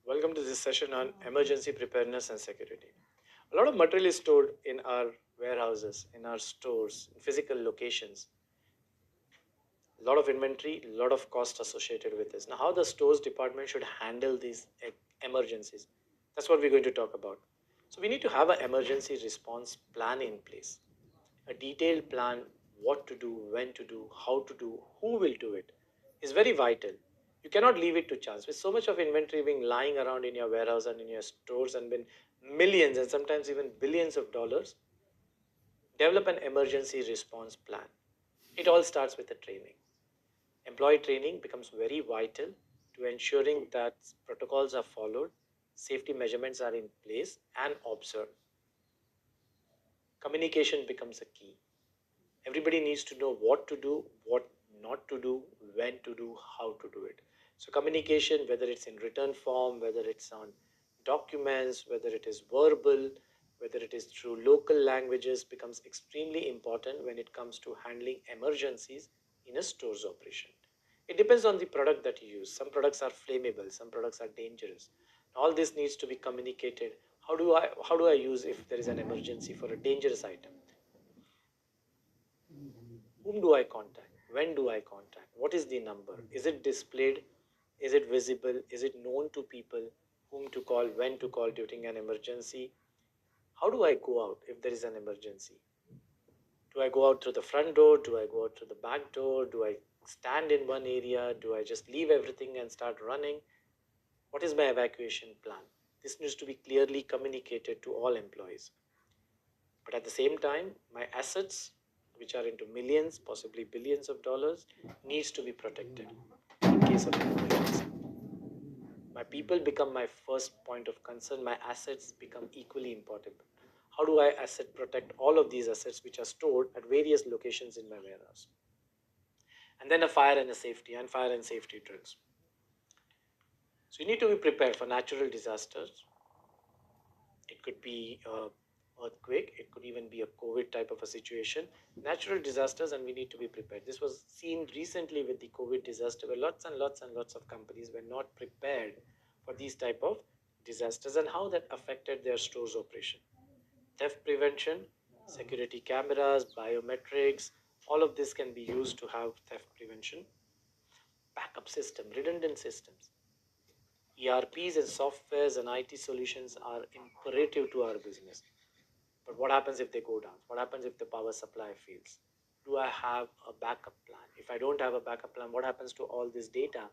Welcome to this session on emergency preparedness and security. A lot of material is stored in our warehouses, in our stores, in physical locations. A lot of inventory, a lot of cost associated with this. Now, how the stores department should handle these emergencies? That's what we're going to talk about. So, we need to have an emergency response plan in place, a detailed plan, what to do, when to do, how to do, who will do it, is very vital. You cannot leave it to chance. With so much of inventory being lying around in your warehouse and in your stores and been millions and sometimes even billions of dollars, develop an emergency response plan. It all starts with the training. Employee training becomes very vital to ensuring that protocols are followed, safety measurements are in place and observed. Communication becomes a key. Everybody needs to know what to do, what not to do, when to do, how to do it. So communication, whether it's in written form, whether it's on documents, whether it is verbal, whether it is through local languages, becomes extremely important when it comes to handling emergencies in a store's operation. It depends on the product that you use. Some products are flammable, some products are dangerous. All this needs to be communicated. How do I use if there is an emergency for a dangerous item? Whom do I contact? When do I contact? What is the number? Is it displayed? Is it visible? Is it known to people whom to call, when to call during an emergency? How do I go out if there is an emergency? Do I go out through the front door? Do I go out through the back door? Do I stand in one area? Do I just leave everything and start running? What is my evacuation plan? This needs to be clearly communicated to all employees. But at the same time, my assets, which are into millions, possibly billions of dollars, needs to be protected in case of an emergency. My people become my first point of concern. My assets become equally important. How do I asset protect all of these assets which are stored at various locations in my warehouse? And then a fire and safety drills. So you need to be prepared for natural disasters. It could be earthquake, it could even be a COVID type of a situation, natural disasters, and we need to be prepared. This was seen recently with the COVID disaster, where lots and lots and lots of companies were not prepared for these type of disasters and how that affected their stores operation. Theft prevention, security cameras, biometrics, all of this can be used to have theft prevention. Backup system, redundant systems, ERPs and softwares and IT solutions are imperative to our business. But what happens if they go down? What happens if the power supply fails? Do I have a backup plan? If I don't have a backup plan, what happens to all this data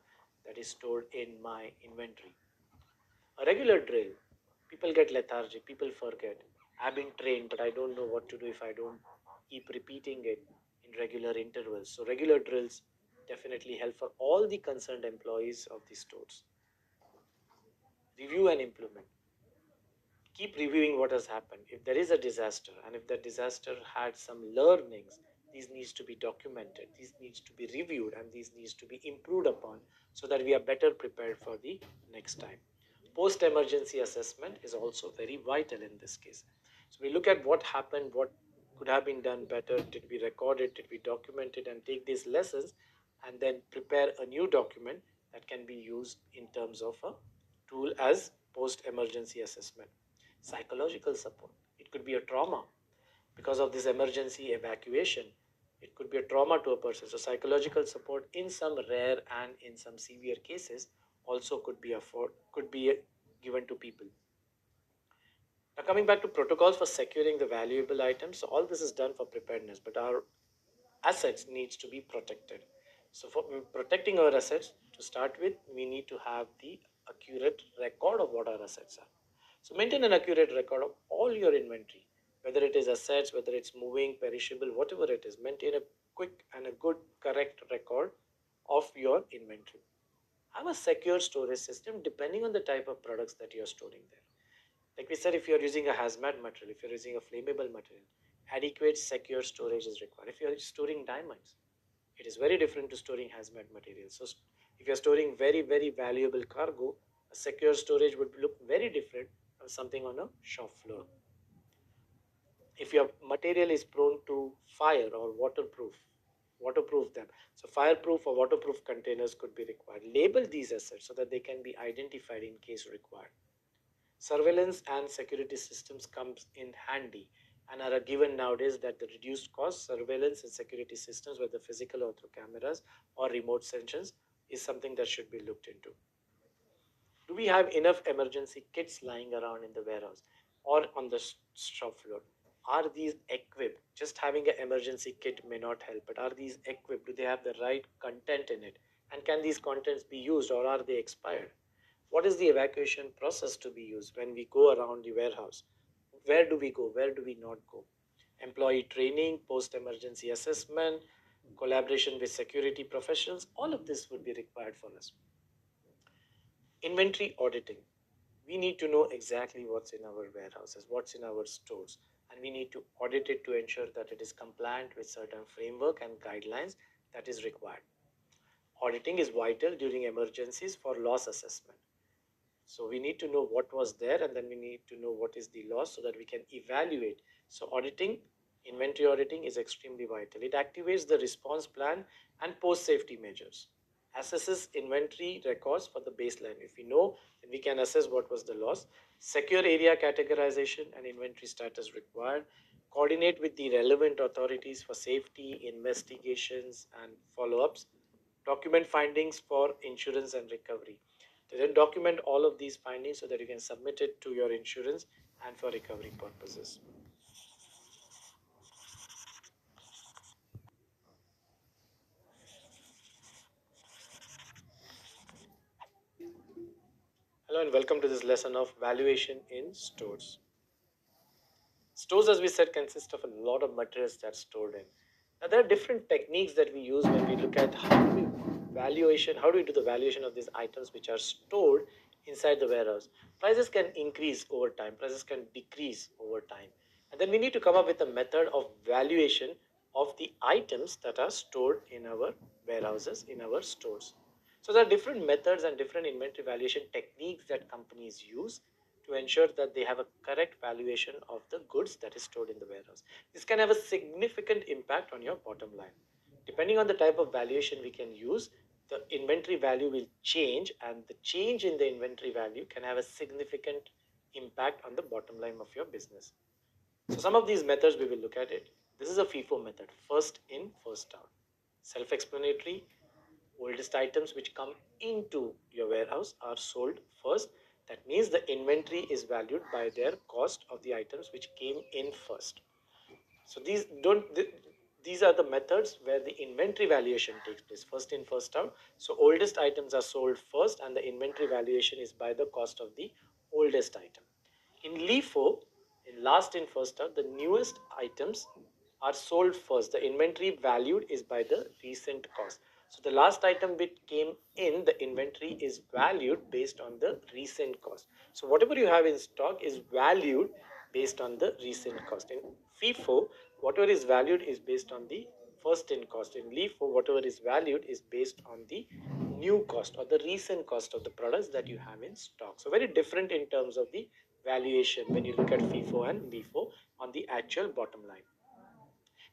that is stored in my inventory? A regular drill, people get lethargic, people forget. I've been trained, but I don't know what to do if I don't keep repeating it in regular intervals. So, regular drills definitely help for all the concerned employees of the stores. Review and implement. Keep reviewing what has happened. If there is a disaster and if that disaster had some learnings, these needs to be documented, these needs to be reviewed, and these needs to be improved upon so that we are better prepared for the next time. Post emergency assessment is also very vital in this case. So we look at what happened, what could have been done better, did we record it, did we document it, and take these lessons and then prepare a new document that can be used in terms of a tool as post emergency assessment. Psychological support, it could be a trauma because of this emergency evacuation. It could be a trauma to a person. So psychological support in some rare and in some severe cases also could be given to people. Now coming back to protocols for securing the valuable items, so all this is done for preparedness, but our assets needs to be protected. So for protecting our assets, to start with, we need to have the accurate record of what our assets are. So maintain an accurate record of all your inventory, whether it is assets, whether it's moving, perishable, whatever it is. Maintain a quick and a good, correct record of your inventory. Have a secure storage system depending on the type of products that you're storing there. Like we said, if you're using a hazmat material, if you're using a flammable material, adequate secure storage is required. If you're storing diamonds, it is very different to storing hazmat materials. So if you're storing very, very valuable cargo, a secure storage would look very different from something on a shop floor. If your material is prone to fire or waterproof, waterproof them. So fireproof or waterproof containers could be required. Label these assets so that they can be identified in case required. Surveillance and security systems comes in handy and are a given nowadays that the reduced cost surveillance and security systems, whether physical or through cameras or remote sensors, is something that should be looked into. Do we have enough emergency kits lying around in the warehouse or on the shop floor? Are these equipped? Just having an emergency kit may not help, but are these equipped? Do they have the right content in it? And can these contents be used or are they expired? What is the evacuation process to be used when we go around the warehouse? Where do we go? Where do we not go? Employee training, post emergency assessment, collaboration with security professionals, all of this would be required for us. Inventory auditing. We need to know exactly what's in our warehouses, what's in our stores, and we need to audit it to ensure that it is compliant with certain framework and guidelines that is required. Auditing is vital during emergencies for loss assessment. So we need to know what was there and then we need to know what is the loss so that we can evaluate. So auditing, inventory auditing is extremely vital. It activates the response plan and post safety measures. Assesses inventory records for the baseline. If we know, then we can assess what was the loss. Secure area categorization and inventory status required. Coordinate with the relevant authorities for safety, investigations, and follow ups. Document findings for insurance and recovery. So then document all of these findings so that you can submit it to your insurance and for recovery purposes. Hello and welcome to this lesson of valuation in stores. Stores, as we said, consist of a lot of materials that's stored in. Now, there are different techniques that we use when we look at how do we do the valuation of these items which are stored inside the warehouse. Prices can increase over time, prices can decrease over time. And then we need to come up with a method of valuation of the items that are stored in our warehouses, in our stores. So there are different methods and different inventory valuation techniques that companies use to ensure that they have a correct valuation of the goods that is stored in the warehouse. This can have a significant impact on your bottom line. Depending on the type of valuation we can use, the inventory value will change, and the change in the inventory value can have a significant impact on the bottom line of your business. So some of these methods we will look at it. This is a FIFO method, first in, first out. Self-explanatory. Oldest items which come into your warehouse are sold first. That means the inventory is valued by their cost of the items which came in first. So these are the methods where the inventory valuation takes place, first in, first out. So oldest items are sold first, and the inventory valuation is by the cost of the oldest item. In LIFO, in last in, first out, the newest items are sold first. The inventory valued is by the recent cost. So the last item which came in, the inventory is valued based on the recent cost. So whatever you have in stock is valued based on the recent cost. In FIFO, whatever is valued is based on the first in cost. In LIFO, whatever is valued is based on the new cost or the recent cost of the products that you have in stock. So very different in terms of the valuation when you look at FIFO and LIFO on the actual bottom line.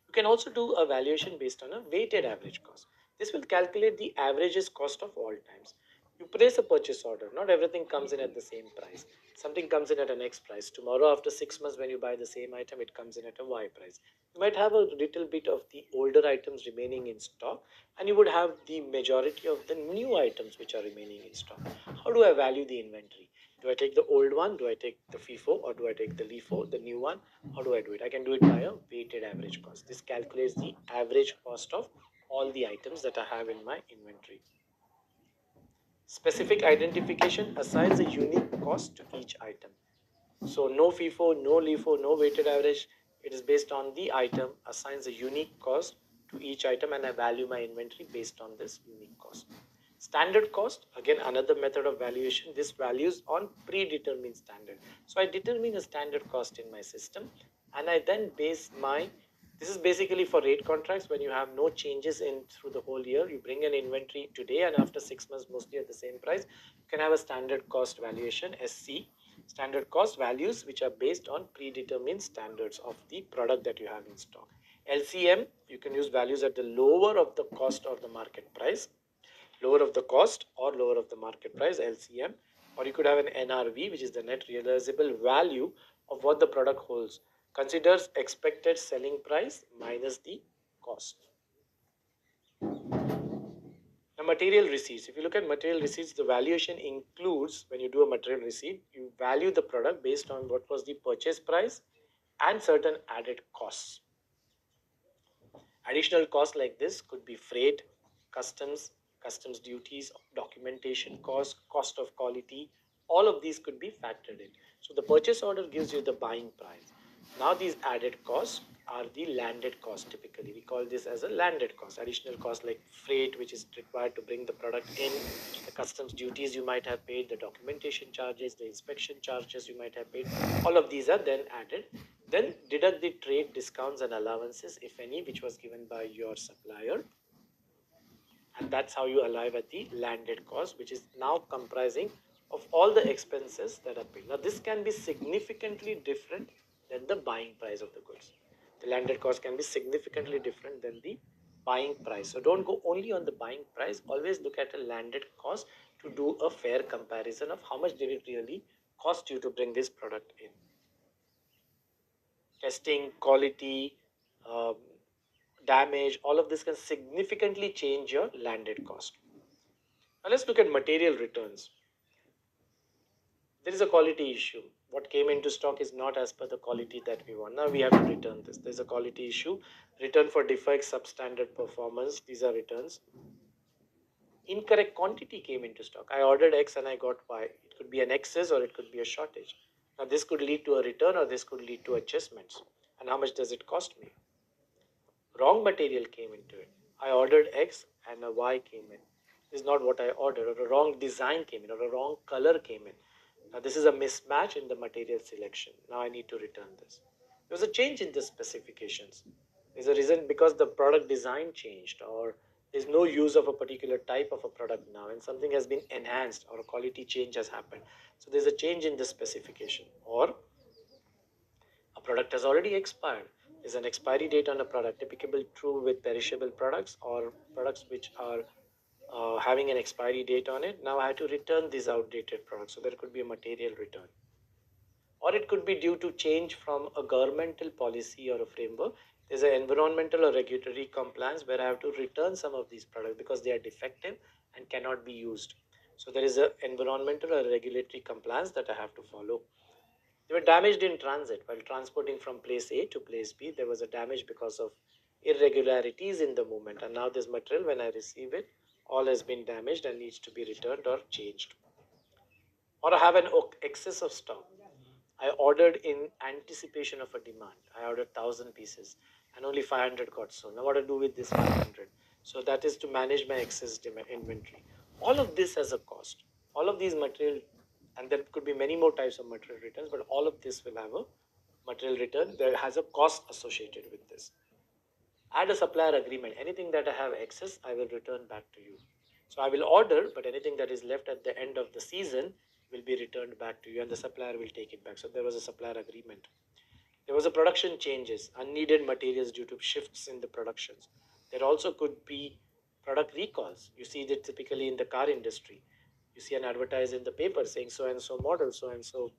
You can also do a valuation based on a weighted average cost. This will calculate the averages cost of all times. You place a purchase order. Not everything comes in at the same price. Something comes in at an X price. Tomorrow, after 6 months, when you buy the same item, it comes in at a Y price. You might have a little bit of the older items remaining in stock, and you would have the majority of the new items which are remaining in stock. How do I value the inventory? Do I take the old one? Do I take the FIFO? Or do I take the LIFO, the new one? How do I do it? I can do it by a weighted average cost. This calculates the average cost of all the items that I have in my inventory. Specific identification assigns a unique cost to each item. So no FIFO, no LIFO, no weighted average. It is based on the item, assigns a unique cost to each item, and I value my inventory based on this unique cost. Standard cost, again another method of valuation. This values on predetermined standard. So I determine a standard cost in my system, and I then base my, this is basically for rate contracts when you have no changes in through the whole year. You bring an inventory today and after 6 months mostly at the same price. You can have a standard cost valuation, SC, standard cost values which are based on predetermined standards of the product that you have in stock. LCM, you can use values at the lower of the cost or the market price, lower of the cost or lower of the market price, LCM, or you could have an NRV, which is the net realizable value of what the product holds. Considers expected selling price minus the cost. Now, material receipts. If you look at material receipts, the valuation includes, when you do a material receipt, you value the product based on what was the purchase price and certain added costs. Additional costs like this could be freight, customs, customs duties, documentation cost, cost of quality. All of these could be factored in. So the purchase order gives you the buying price. Now these added costs are the landed cost. Typically, we call this as a landed cost. Additional cost like freight, which is required to bring the product in, the customs duties you might have paid, the documentation charges, the inspection charges you might have paid. All of these are then added. Then deduct the trade discounts and allowances, if any, which was given by your supplier. And that's how you arrive at the landed cost, which is now comprising of all the expenses that are paid. Now, this can be significantly different than the buying price of the goods. The landed cost can be significantly different than the buying price. So don't go only on the buying price. Always look at a landed cost to do a fair comparison of how much did it really cost you to bring this product in. Testing, quality, um, damage, all of this can significantly change your landed cost. Now let's look at material returns. There is a quality issue. What came into stock is not as per the quality that we want. Now we have to return this. There's a quality issue. Return for defects, substandard performance. These are returns. Incorrect quantity came into stock. I ordered X and I got Y. It could be an excess or it could be a shortage. Now this could lead to a return or this could lead to adjustments. And how much does it cost me? Wrong material came into it. I ordered X and a Y came in. This is not what I ordered, or a wrong design came in, or a wrong color came in. Now, this is a mismatch in the material selection. Now, I need to return this. There was a change in the specifications. There's a reason because the product design changed, or there's no use of a particular type of a product now, and something has been enhanced, or a quality change has happened. So, there's a change in the specification, or a product has already expired. Is an expiry date on a product typically true with perishable products or products which are having an expiry date on it? Now I have to return these outdated products. So there could be a material return. Or it could be due to change from a governmental policy or a framework. There's an environmental or regulatory compliance where I have to return some of these products because they are defective and cannot be used. So there is an environmental or regulatory compliance that I have to follow. They were damaged in transit while transporting from place A to place B. There was a damage because of irregularities in the movement, and now this material, when I receive it, all has been damaged and needs to be returned or changed. Or I have an excess of stock. I ordered in anticipation of a demand. I ordered 1,000 pieces and only 500 got sold. Now, what do I do with this 500? So that is to manage my excess inventory. All of this has a cost. All of these material, and there could be many more types of material returns, but all of this will have a material return. There has a cost associated with this. Add a supplier agreement. Anything that I have excess, I will return back to you. So I will order, but anything that is left at the end of the season will be returned back to you, and the supplier will take it back. So there was a supplier agreement. There was a production changes, unneeded materials due to shifts in the productions. There also could be product recalls. You see that typically in the car industry. You see an advertise in the paper saying so and so model, so and so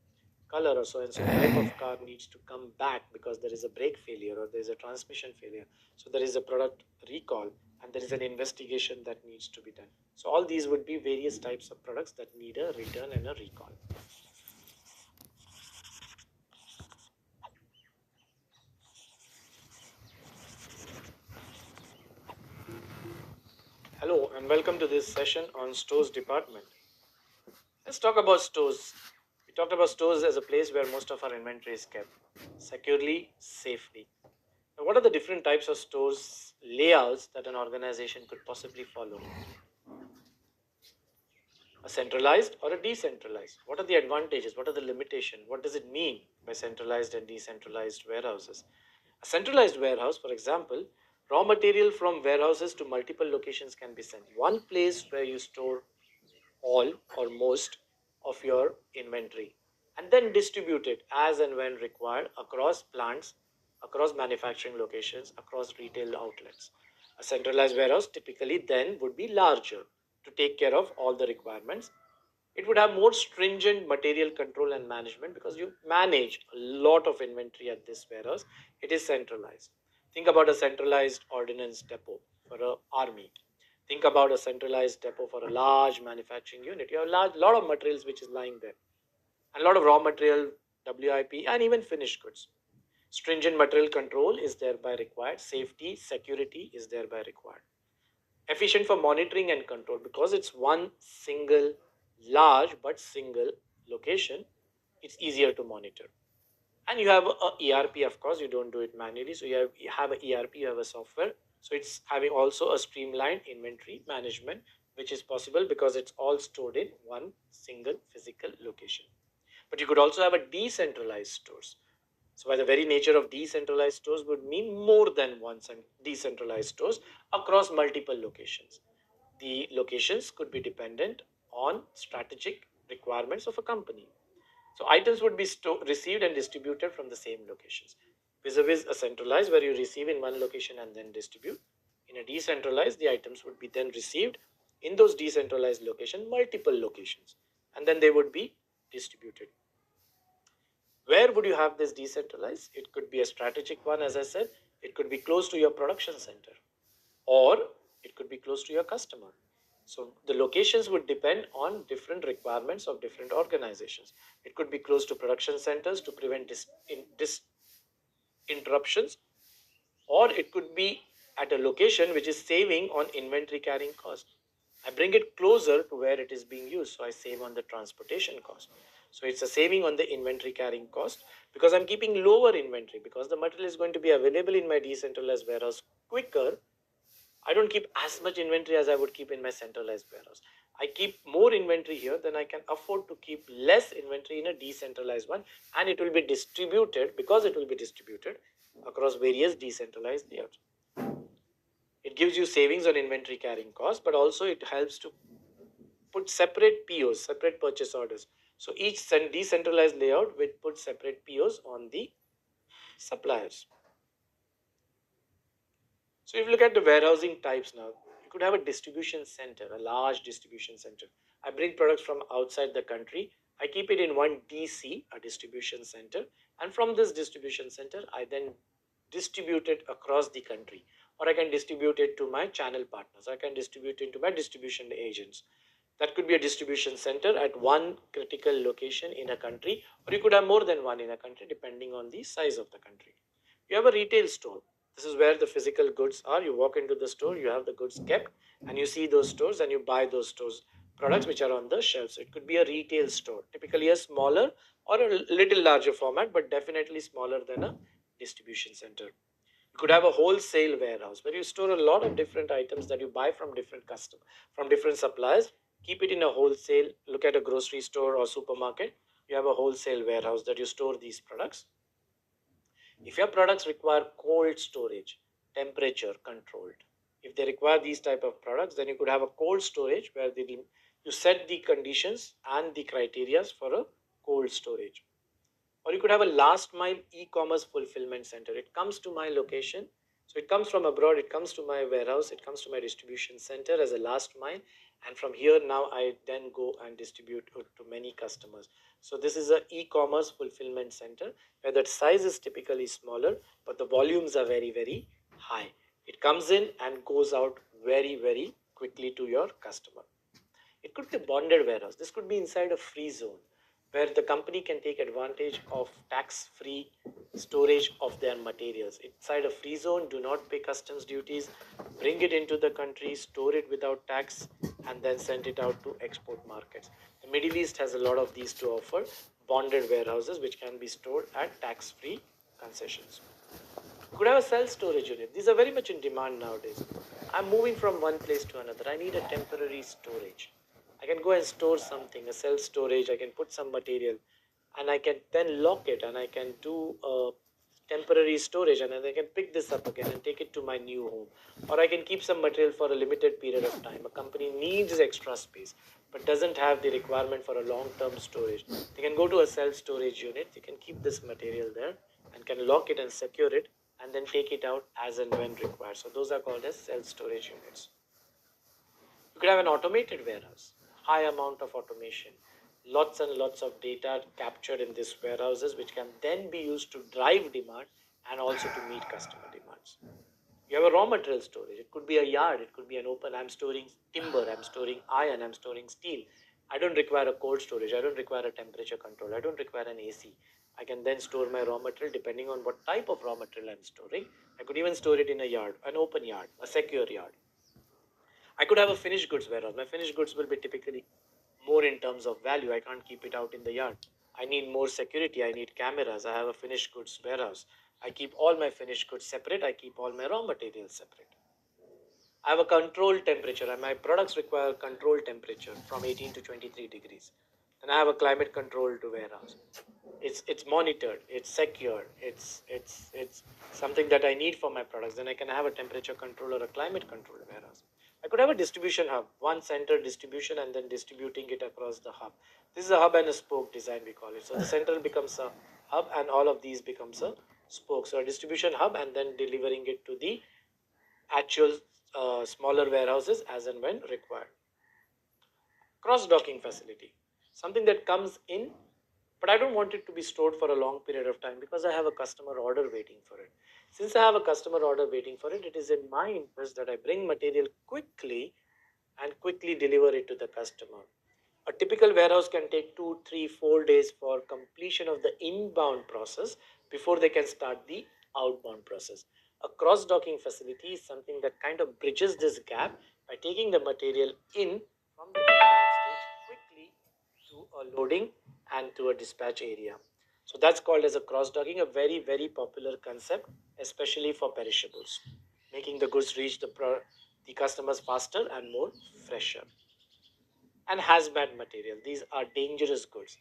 color, or so and so type of car needs to come back because there is a brake failure or there is a transmission failure. So there is a product recall and there is an investigation that needs to be done. So all these would be various types of products that need a return and a recall. Hello and welcome to this session on stores department. Let's talk about stores. We talked about stores as a place where most of our inventory is kept securely, safely. Now, what are the different types of stores layouts that an organization could possibly follow? A centralized or a decentralized? What are the advantages? What are the limitations? What does it mean by centralized and decentralized warehouses? A centralized warehouse, for example, raw material from warehouses to multiple locations can be sent. One place where you store all or most of your inventory and then distribute it as and when required across plants, across manufacturing locations, across retail outlets. A centralized warehouse typically then would be larger to take care of all the requirements. It would have more stringent material control and management because you manage a lot of inventory at this warehouse. It is centralized. Think about a centralized ordnance depot for an army. Think about a centralized depot for a large manufacturing unit. You have a lot of materials which is lying there, and a lot of raw material, WIP, and even finished goods. Stringent material control is thereby required. Safety, security is thereby required. Efficient for monitoring and control because it's one single large but single location. It's easier to monitor. And you have a ERP, of course. You don't do it manually, so you have a ERP, you have a software. So it's having also a streamlined inventory management, which is possible because it's all stored in one single physical location. But you could also have a decentralized stores. So by the very nature of decentralized stores would mean more than one decentralized stores across multiple locations. The locations could be dependent on strategic requirements of a company. So items would be received and distributed from the same locations. Vis-a-vis a centralized where you receive in one location and then distribute. In a decentralized, the items would be then received in those decentralized locations, multiple locations, and then they would be distributed. Where would you have this decentralized? It could be a strategic one, as I said. It could be close to your production center, or it could be close to your customer. So the locations would depend on different requirements of different organizations. It could be close to production centers to prevent interruptions, or it could be at a location which is saving on inventory carrying cost. I bring it closer to where it is being used, so I save on the transportation cost. So it's a saving on the inventory carrying cost because I'm keeping lower inventory because the material is going to be available in my decentralized warehouse quicker. I don't keep as much inventory as I would keep in my centralized warehouse. I keep more inventory here than I can afford to keep less inventory in a decentralized one, and it will be distributed because it will be distributed across various decentralized layouts. It gives you savings on inventory carrying costs, but also it helps to put separate POs, separate purchase orders. So each decentralized layout will put separate POs on the suppliers. So if you look at the warehousing types now, you could have a distribution center, a large distribution center. I bring products from outside the country. I keep it in one DC, a distribution center. And from this distribution center, I then distribute it across the country. Or I can distribute it to my channel partners. I can distribute it to my distribution agents. That could be a distribution center at one critical location in a country, or you could have more than one in a country depending on the size of the country. You have a retail store. This is where the physical goods are. You walk into the store, you have the goods kept, and you see those stores and you buy those stores products which are on the shelves. So it could be a retail store, typically a smaller or a little larger format, but definitely smaller than a distribution center. You could have a wholesale warehouse where you store a lot of different items that you buy from different customers, from different suppliers. Keep it in a wholesale. Look at a grocery store or supermarket. You have a wholesale warehouse that you store these products. If your products require cold storage, temperature controlled, if they require these type of products, then you could have a cold storage where you set the conditions and the criterias for a cold storage. Or you could have a last mile e-commerce fulfillment center. It comes to my location. So it comes from abroad, it comes to my warehouse, it comes to my distribution center as a last mile. And from here now I then go and distribute it to many customers. So this is a e-commerce fulfillment center where that size is typically smaller, but the volumes are very, very high. It comes in and goes out very, very quickly to your customer. It could be a bonded warehouse. This could be inside a free zone where the company can take advantage of tax-free storage of their materials. Inside a free zone, do not pay customs duties, bring it into the country, store it without tax, and then send it out to export markets. The Middle East has a lot of these to offer, bonded warehouses which can be stored at tax-free concessions. You could have a self-storage unit. These are very much in demand nowadays. I'm moving from one place to another. I need a temporary storage. I can go and store something, a self-storage. I can put some material and I can then lock it and I can do a temporary storage and then I can pick this up again and take it to my new home. Or I can keep some material for a limited period of time. A company needs extra space but doesn't have the requirement for a long-term storage. They can go to a self-storage unit. They can keep this material there and can lock it and secure it and then take it out as and when required. So those are called as self-storage units. You could have an automated warehouse, high amount of automation, lots and lots of data captured in these warehouses, which can then be used to drive demand and also to meet customer demands. You have a raw material storage. It could be a yard, it could be an open. I'm storing timber, I'm storing iron, I'm storing steel. I don't require a cold storage, I don't require a temperature control, I don't require an AC. I can then store my raw material depending on what type of raw material I'm storing. I could even store it in a yard, an open yard, a secure yard. I could have a finished goods warehouse. My finished goods will be typically more in terms of value. I can't keep it out in the yard. I need more security. I need cameras. I have a finished goods warehouse. I keep all my finished goods separate. I keep all my raw materials separate. I have a controlled temperature, and my products require controlled temperature from 18 to 23 degrees. Then I have a climate controlled warehouse. It's monitored, it's secure, it's something that I need for my products. Then I can have a temperature control or a climate controlled warehouse. I could have a distribution hub, one center distribution and then distributing it across the hub. This is a hub and a spoke design, we call it. So the central becomes a hub and all of these becomes a spoke. So a distribution hub and then delivering it to the actual smaller warehouses as and when required. Cross docking facility, something that comes in, but I don't want it to be stored for a long period of time because I have a customer order waiting for it. Since I have a customer order waiting for it, it is in my interest that I bring material quickly and quickly deliver it to the customer. A typical warehouse can take 2, 3, 4 days for completion of the inbound process before they can start the outbound process. A cross docking facility is something that kind of bridges this gap by taking the material in from the inbound stage quickly to a loading and to a dispatch area. So that's called as a cross docking, a very, very popular concept, especially for perishables, making the goods reach the customers faster and more fresher. And hazmat material, these are dangerous goods,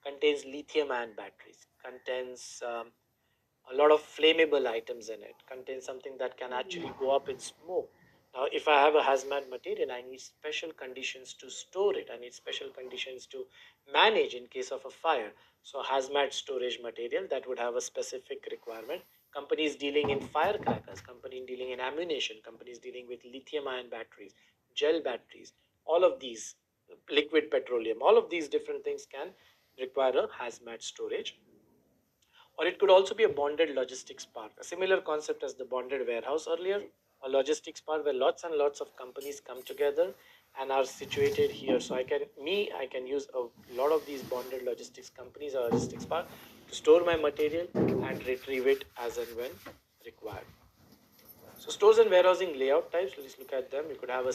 contains lithium ion batteries, contains a lot of flammable items in it, contains something that can actually go up in smoke. Now if I have a hazmat material, I need special conditions to store it, I need special conditions to manage in case of a fire. So hazmat storage material, that would have a specific requirement. Companies dealing in firecrackers, companies dealing in ammunition, companies dealing with lithium ion batteries, gel batteries, all of these, liquid petroleum, all of these different things can require a hazmat storage. Or it could also be a bonded logistics park, a similar concept as the bonded warehouse earlier, a logistics park where lots and lots of companies come together and are situated here. So I can use a lot of these bonded logistics companies or logistics park to store my material and retrieve it as and when required. So stores and warehousing layout types, let's look at them. You could have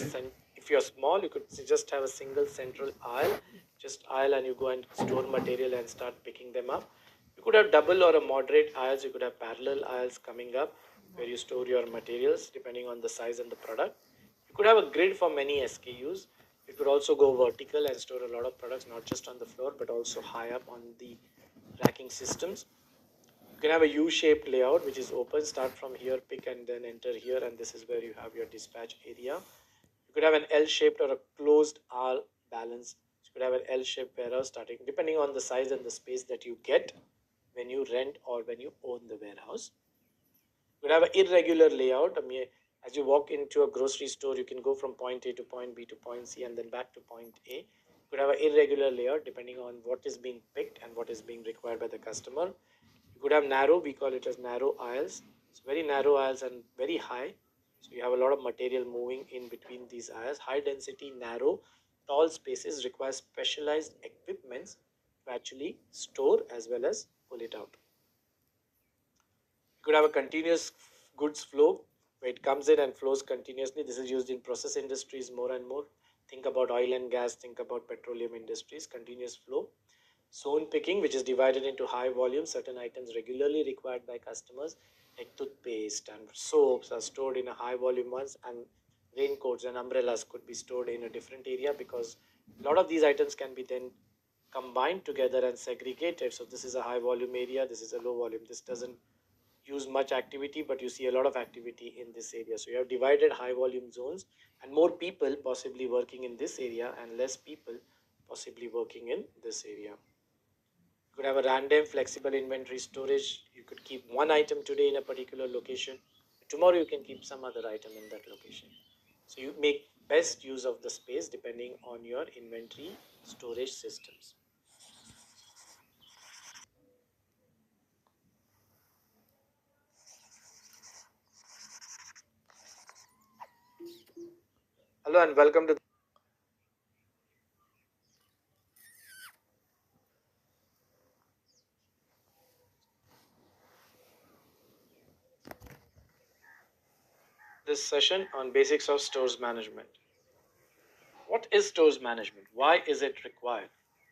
if you're small, you could just have a single central aisle, just aisle, and you go and store material and start picking them up. You could have double or a moderate aisles. You could have parallel aisles coming up where you store your materials depending on the size and the product. You could have a grid for many SKUs. You could also go vertical and store a lot of products, not just on the floor, but also high up on the racking systems. You can have a U-shaped layout, which is open, start from here, pick and then enter here, and this is where you have your dispatch area. You could have an L-shaped or a closed R balance. You could have an L-shaped warehouse starting, depending on the size and the space that you get when you rent or when you own the warehouse. You could have an irregular layout. I mean, as you walk into a grocery store, you can go from point A to point B to point C and then back to point A. You could have an irregular layout depending on what is being picked and what is being required by the customer. You could have narrow, we call it as narrow aisles. It's very narrow aisles and very high. So you have a lot of material moving in between these aisles. High density, narrow, tall spaces require specialized equipments to actually store as well as pull it out. You could have a continuous goods flow where it comes in and flows continuously. This is used in process industries more and more. Think about oil and gas, think about petroleum industries, continuous flow. Zone picking, which is divided into high volume, certain items regularly required by customers, like toothpaste and soaps, are stored in a high volume ones, and raincoats and umbrellas could be stored in a different area because a lot of these items can be then combined together and segregated. So this is a high volume area, this is a low volume. This doesn't use much activity, but you see a lot of activity in this area. So you have divided high volume zones and more people possibly working in this area and less people possibly working in this area. You could have a random flexible inventory storage. You could keep one item today in a particular location. Tomorrow you can keep some other item in that location. So you make best use of the space depending on your inventory storage systems. Hello and welcome to this session on basics of stores management. What is stores management? Why is it required?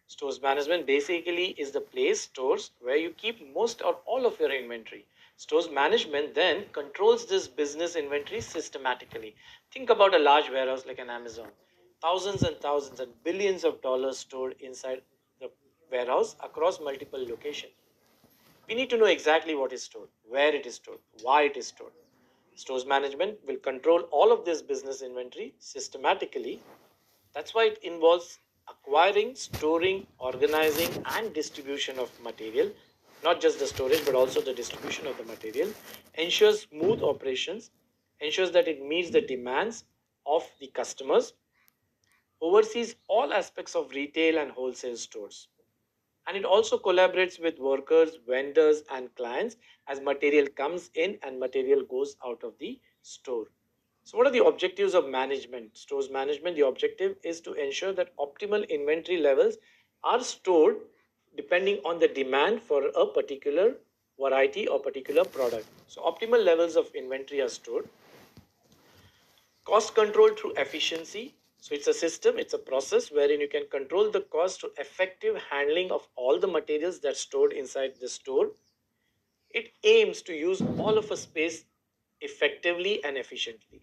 Stores management basically is the place, stores, where you keep most or all of your inventory. Stores management then controls this business inventory systematically. Think about a large warehouse like an Amazon. Thousands and thousands and billions of dollars stored inside the warehouse across multiple locations. We need to know exactly what is stored, where it is stored, why it is stored. Stores management will control all of this business inventory systematically. That's why it involves acquiring, storing, organizing, and distribution of material, not just the storage but also the distribution of the material, ensures smooth operations, ensures that it meets the demands of the customers, oversees all aspects of retail and wholesale stores. And it also collaborates with workers, vendors, and clients as material comes in and material goes out of the store. So, what are the objectives of management? Stores management, the objective is to ensure that optimal inventory levels are stored depending on the demand for a particular variety or particular product. So, optimal levels of inventory are stored. Cost control through efficiency. So, it's a system, it's a process wherein you can control the cost through effective handling of all the materials that's stored inside the store. It aims to use all of a space effectively and efficiently.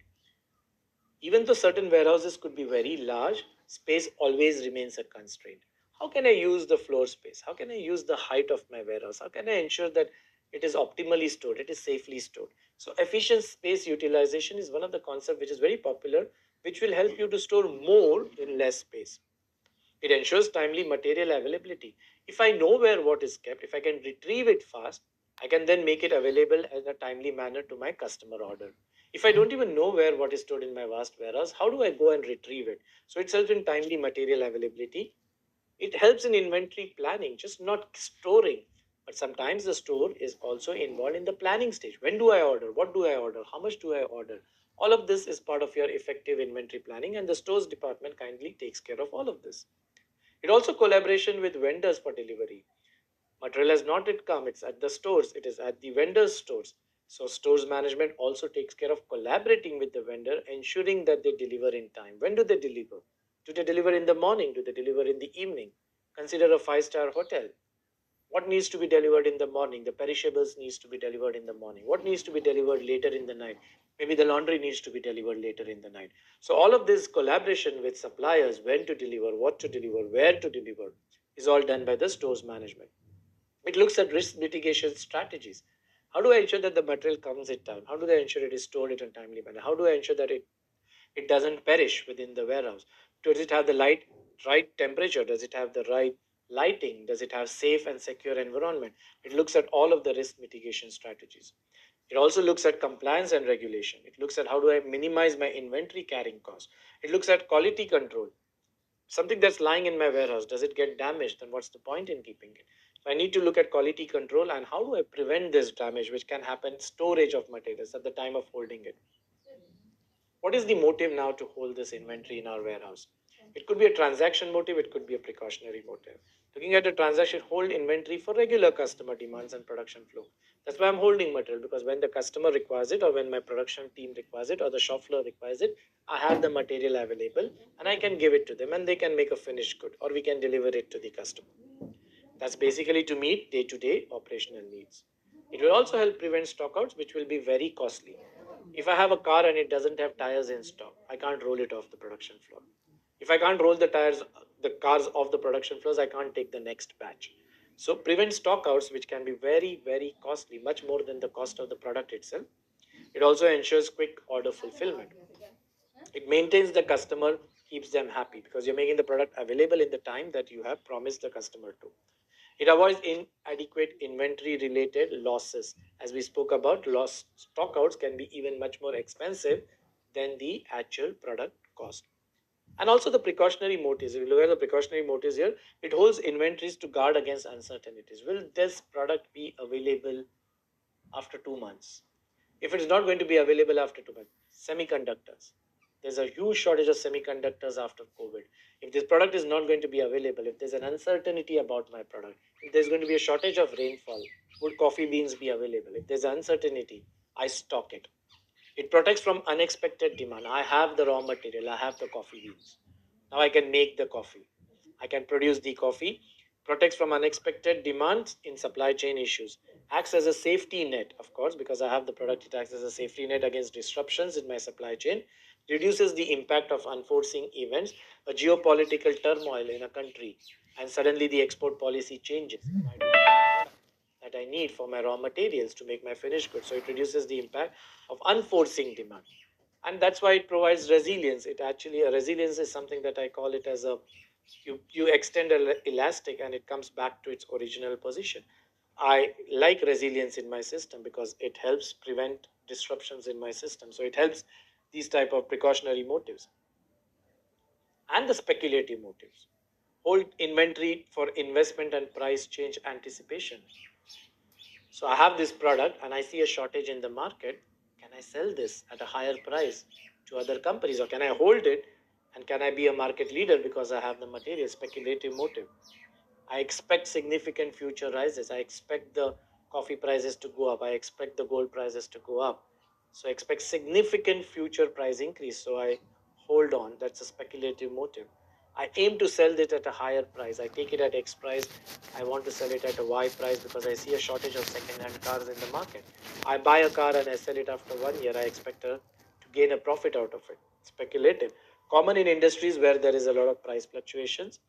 Even though certain warehouses could be very large, space always remains a constraint. How can I use the floor space? How can I use the height of my warehouse? How can I ensure that it is optimally stored, it is safely stored? So, efficient space utilization is one of the concepts which is very popular, which will help you to store more in less space. It ensures timely material availability. If I know where what is kept, if I can retrieve it fast, I can then make it available in a timely manner to my customer order. If I don't even know where what is stored in my vast warehouse, how do I go and retrieve it? So it helps in timely material availability. It helps in inventory planning, just not storing. But sometimes the store is also involved in the planning stage. When do I order? What do I order? How much do I order? All of this is part of your effective inventory planning, and the stores department kindly takes care of all of this. It also collaboration with vendors for delivery. Material has not yet come, it's at the stores, it is at the vendors' stores. So stores management also takes care of collaborating with the vendor, ensuring that they deliver in time. When do they deliver? Do they deliver in the morning? Do they deliver in the evening? Consider a five-star hotel. What needs to be delivered in the morning? The perishables needs to be delivered in the morning. What needs to be delivered later in the night? Maybe the laundry needs to be delivered later in the night. So all of this collaboration with suppliers, when to deliver, what to deliver, where to deliver, is all done by the stores management. It looks at risk mitigation strategies. How do I ensure that the material comes in time? How do I ensure it is stored in a timely manner? How do I ensure that it doesn't perish within the warehouse? Does it have the right temperature? Does it have the right lighting? Does it have safe and secure environment? It looks at all of the risk mitigation strategies. It also looks at compliance and regulation. It looks at how do I minimize my inventory carrying cost. It looks at quality control. Something that's lying in my warehouse, does it get damaged? Then what's the point in keeping it? So I need to look at quality control and how do I prevent this damage, which can happen storage of materials at the time of holding it. What is the motive now to hold this inventory in our warehouse? It could be a transaction motive, it could be a precautionary motive. Looking at a transaction, hold inventory for regular customer demands and production flow. That's why I'm holding material, because when the customer requires it, or when my production team requires it, or the shop floor requires it, I have the material available and I can give it to them and they can make a finished good or we can deliver it to the customer. That's basically to meet day to day operational needs. It will also help prevent stockouts, which will be very costly. If I have a car and it doesn't have tires in stock, I can't roll it off the production floor. If I can't roll the cars off the production floors, I can't take the next batch. So prevent stockouts, which can be very, very costly, much more than the cost of the product itself. It also ensures quick order fulfillment. It maintains the customer, keeps them happy because you're making the product available in the time that you have promised the customer to. It avoids inadequate inventory related losses. As we spoke about, lost stockouts can be even much more expensive than the actual product cost. And also the precautionary motives. If you look at the precautionary motives here, it holds inventories to guard against uncertainties. Will this product be available after 2 months? If it is not going to be available after 2 months, semiconductors. There's a huge shortage of semiconductors after COVID. If this product is not going to be available, if there's an uncertainty about my product, if there's going to be a shortage of rainfall, would coffee beans be available? If there's uncertainty, I stock it. It protects from unexpected demand. I have the raw material, I have the coffee beans. Now I can make the coffee. I can produce the coffee. Protects from unexpected demands in supply chain issues. Acts as a safety net, of course, because I have the product, it acts as a safety net against disruptions in my supply chain. Reduces the impact of unforeseen events, a geopolitical turmoil in a country, and suddenly the export policy changes. And I don't have the product that I need for my raw materials to make my finished goods. So it reduces the impact of unforeseen demand. And that's why it provides resilience. It actually, a resilience is something that I call it as a, you extend a elastic and it comes back to its original position. I like resilience in my system because it helps prevent disruptions in my system. So it helps these type of precautionary motives and the speculative motives. Hold inventory for investment and price change anticipation. So I have this product and I see a shortage in the market. Can I sell this at a higher price to other companies, or can I hold it and can I be a market leader because I have the material? Speculative motive. I expect significant future rises. I expect the coffee prices to go up. I expect the gold prices to go up. So I expect significant future price increase. So I hold on. That's a speculative motive. I aim to sell it at a higher price. I take it at X price. I want to sell it at a Y price because I see a shortage of second-hand cars in the market. I buy a car and I sell it after 1 year. I expect to gain a profit out of it. Speculative. Common in industries where there is a lot of price fluctuations.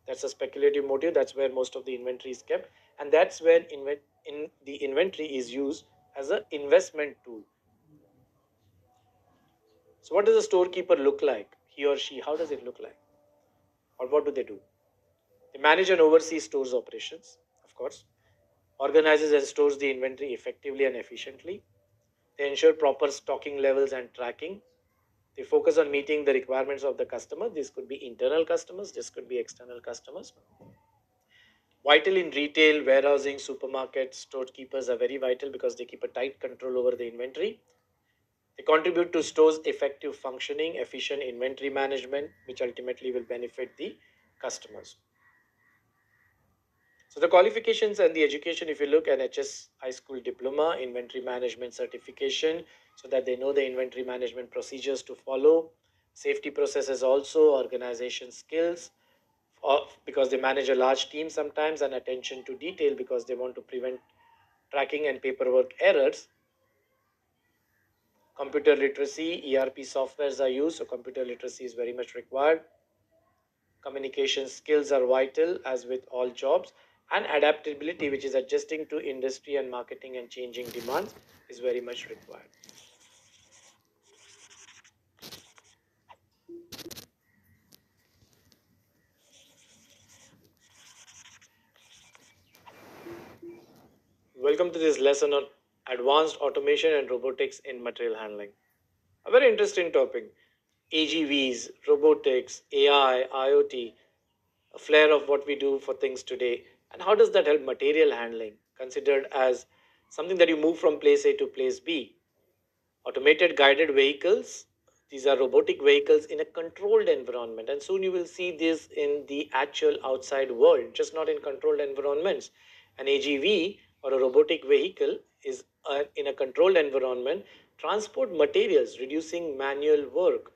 That's a speculative motive. That's where most of the inventory is kept, and that's where the inventory is used as an investment tool. So, what does a storekeeper look like? He or she, how does it look like, or what do they do? They manage and oversee stores operations, of course, organizes and stores the inventory effectively and efficiently. They ensure proper stocking levels and tracking. They focus on meeting the requirements of the customer. This could be internal customers, this could be external customers. Vital in retail, warehousing, supermarkets, storekeepers are very vital because they keep a tight control over the inventory. They contribute to stores' effective functioning, efficient inventory management, which ultimately will benefit the customers. So the qualifications and the education, if you look at HS high school diploma, inventory management certification, so that they know the inventory management procedures to follow, safety processes also, organization skills, because they manage a large team sometimes, and attention to detail because they want to prevent tracking and paperwork errors. Computer literacy, ERP softwares are used, so computer literacy is very much required. Communication skills are vital, as with all jobs, and adaptability, which is adjusting to industry and marketing and changing demands, is very much required. Welcome to this lesson on advanced automation and robotics in material handling. A very interesting topic. AGVs, robotics, AI, IoT, a flare of what we do for things today. And how does that help material handling, considered as something that you move from place A to place B? Automated guided vehicles, these are robotic vehicles in a controlled environment. And soon you will see this in the actual outside world, just not in controlled environments. An AGV or a robotic vehicle is in a controlled environment, transport materials, reducing manual work.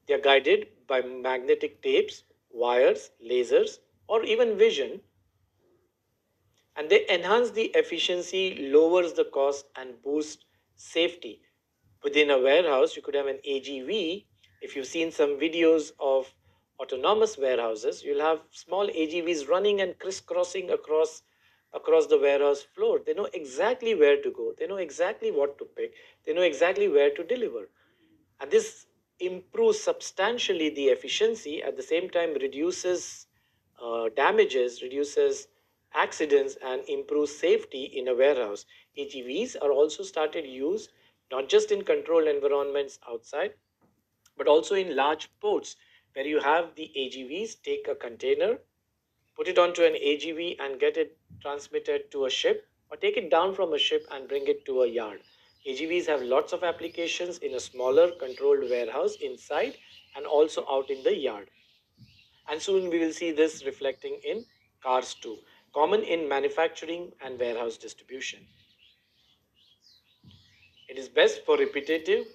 They are guided by magnetic tapes, wires, lasers, or even vision, and they enhance the efficiency, lowers the cost, and boost safety. Within a warehouse, you could have an AGV. If you've seen some videos of autonomous warehouses, you'll have small AGVs running and crisscrossing across the warehouse floor. They know exactly where to go. They know exactly what to pick. They know exactly where to deliver. And this improves substantially the efficiency, at the same time reduces damages, reduces accidents, and improves safety in a warehouse. AGVs are also started used not just in controlled environments outside, but also in large ports where you have the AGVs take a container, put it onto an AGV and get it transmitted to a ship, or take it down from a ship and bring it to a yard. AGVs have lots of applications in a smaller controlled warehouse inside and also out in the yard. And soon we will see this reflecting in cars too, common in manufacturing and warehouse distribution. It is best for repetitive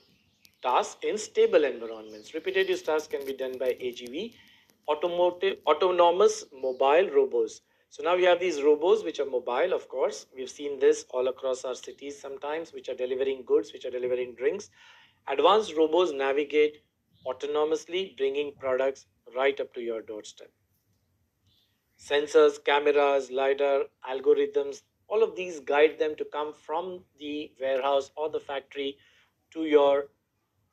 tasks in stable environments. Repetitive tasks can be done by AGV, autonomous mobile robots. So now we have these robots which are mobile, of course. We've seen this all across our cities sometimes, which are delivering goods, which are delivering drinks. Advanced robots navigate autonomously, bringing products right up to your doorstep. Sensors, cameras, LiDAR, algorithms, all of these guide them to come from the warehouse or the factory to your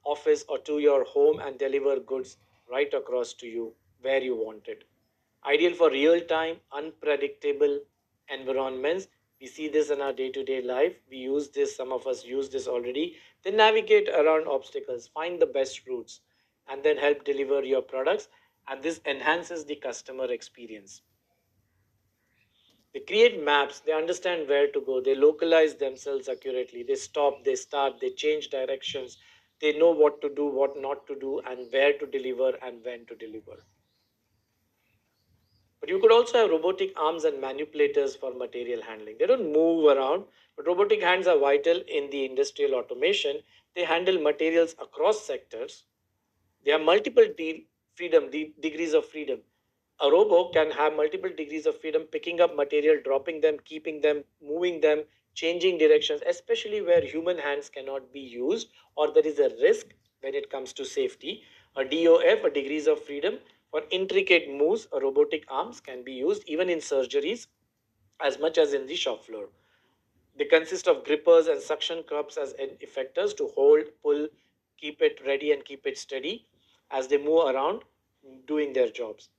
office or to your home and deliver goods right across to you where you want it. Ideal for real time, unpredictable environments. We see this in our day to day life. We use this, some of us use this already. They navigate around obstacles, find the best routes, and then help deliver your products. And this enhances the customer experience. They create maps, they understand where to go, they localize themselves accurately, they stop, they start, they change directions, they know what to do, what not to do, and where to deliver and when to deliver. But you could also have robotic arms and manipulators for material handling. They don't move around, but robotic hands are vital in the industrial automation. They handle materials across sectors. They have multiple degrees of freedom. A robot can have multiple degrees of freedom, picking up material, dropping them, keeping them, moving them, changing directions, especially where human hands cannot be used or there is a risk when it comes to safety. A DOF, a degrees of freedom, for intricate moves, a robotic arms can be used even in surgeries as much as in the shop floor. They consist of grippers and suction cups as effectors to hold, pull, keep it ready, and keep it steady as they move around doing their jobs.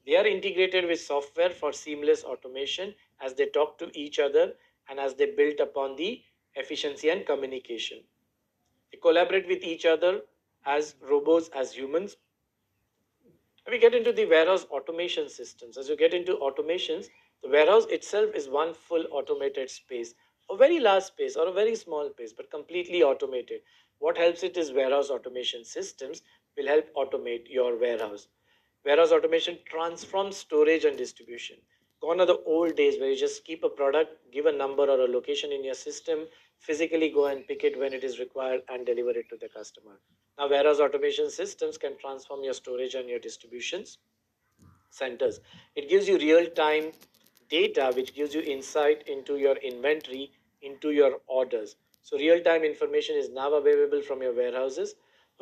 They are integrated with software for seamless automation as they talk to each other and as they build upon the efficiency and communication. They collaborate with each other as robots, as humans. When we get into the warehouse automation systems, as you get into automations, the warehouse itself is one full automated space, a very large space or a very small space, but completely automated. What helps it is warehouse automation systems will help automate your warehouse. Warehouse automation transforms storage and distribution. Gone are the old days where you just keep a product, give a number or a location in your system, physically go and pick it when it is required and deliver it to the customer. Now, warehouse automation systems can transform your storage and your distributions centers. It gives you real time data, which gives you insight into your inventory, into your orders. So, real time information is now available from your warehouses.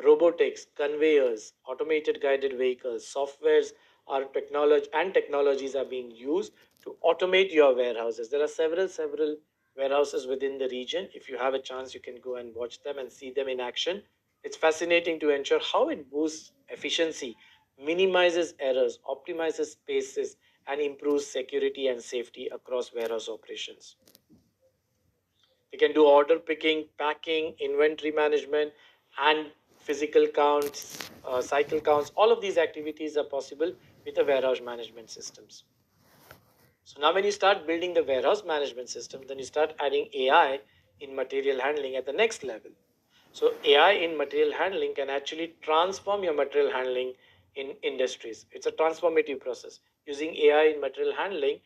Robotics, conveyors, automated guided vehicles, softwares are technologies are being used to automate your warehouses. There are several warehouses within the region. If you have a chance, you can go and watch them and see them in action. It's fascinating to ensure how it boosts efficiency, minimizes errors, optimizes spaces, and improves security and safety across warehouse operations. We can do order picking, packing, inventory management, and physical counts, cycle counts. All of these activities are possible with the warehouse management systems. So now when you start building the warehouse management system, then you start adding AI in material handling at the next level. So AI in material handling can actually transform your material handling in industries. It's a transformative process. Using AI in material handling,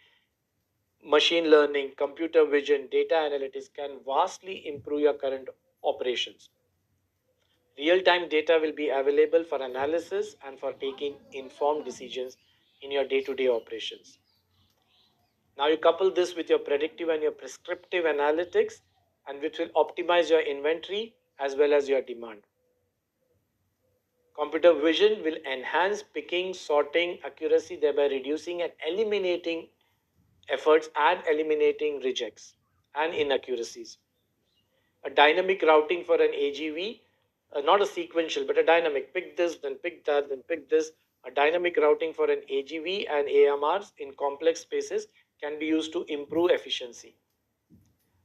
machine learning, computer vision, data analytics can vastly improve your current operations. Real-time data will be available for analysis and for taking informed decisions in your day-to-day operations. Now you couple this with your predictive and your prescriptive analytics, and which will optimize your inventory as well as your demand. Computer vision will enhance picking, sorting, accuracy, thereby reducing and eliminating efforts and eliminating rejects and inaccuracies. A dynamic routing for an AGV, not a sequential, but a dynamic. Pick this, then pick that, then pick this, A dynamic routing for an AGV and AMRs in complex spaces can be used to improve efficiency.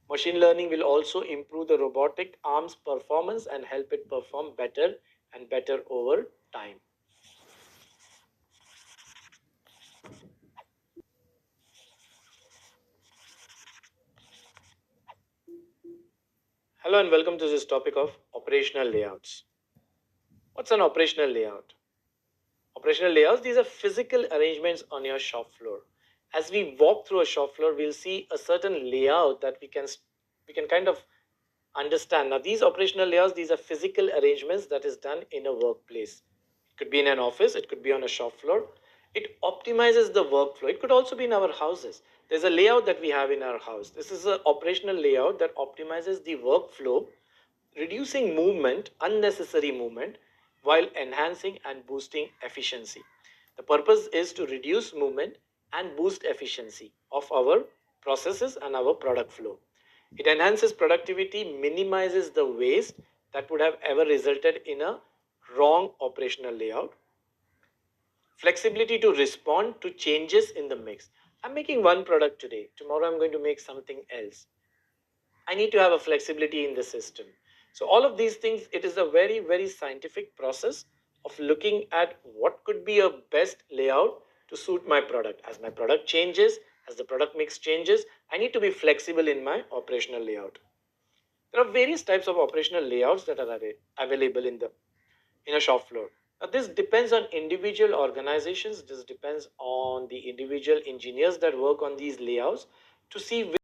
Machine learning will also improve the robotic arm's performance and help it perform better and better over time. Hello and welcome to this topic of operational layouts. What's an operational layout? Operational layouts, these are physical arrangements on your shop floor. As we walk through a shop floor, we'll see a certain layout that we can kind of understand. Now, these operational layouts, these are physical arrangements that is done in a workplace. It could be in an office, it could be on a shop floor. It optimizes the workflow. It could also be in our houses. There's a layout that we have in our house. This is an operational layout that optimizes the workflow, reducing movement, unnecessary movement, while enhancing and boosting efficiency. The purpose is to reduce movement and boost efficiency of our processes and our product flow. It enhances productivity, minimizes the waste that would have ever resulted in a wrong operational layout. Flexibility to respond to changes in the mix. I'm making one product today, tomorrow I'm going to make something else. I need to have a flexibility in the system. So all of these things, it is a very, very scientific process of looking at what could be a best layout to suit my product. As my product changes, as the product mix changes, I need to be flexible in my operational layout. There are various types of operational layouts that are available in a shop floor. Now, this depends on individual organizations. This depends on the individual engineers that work on these layouts to see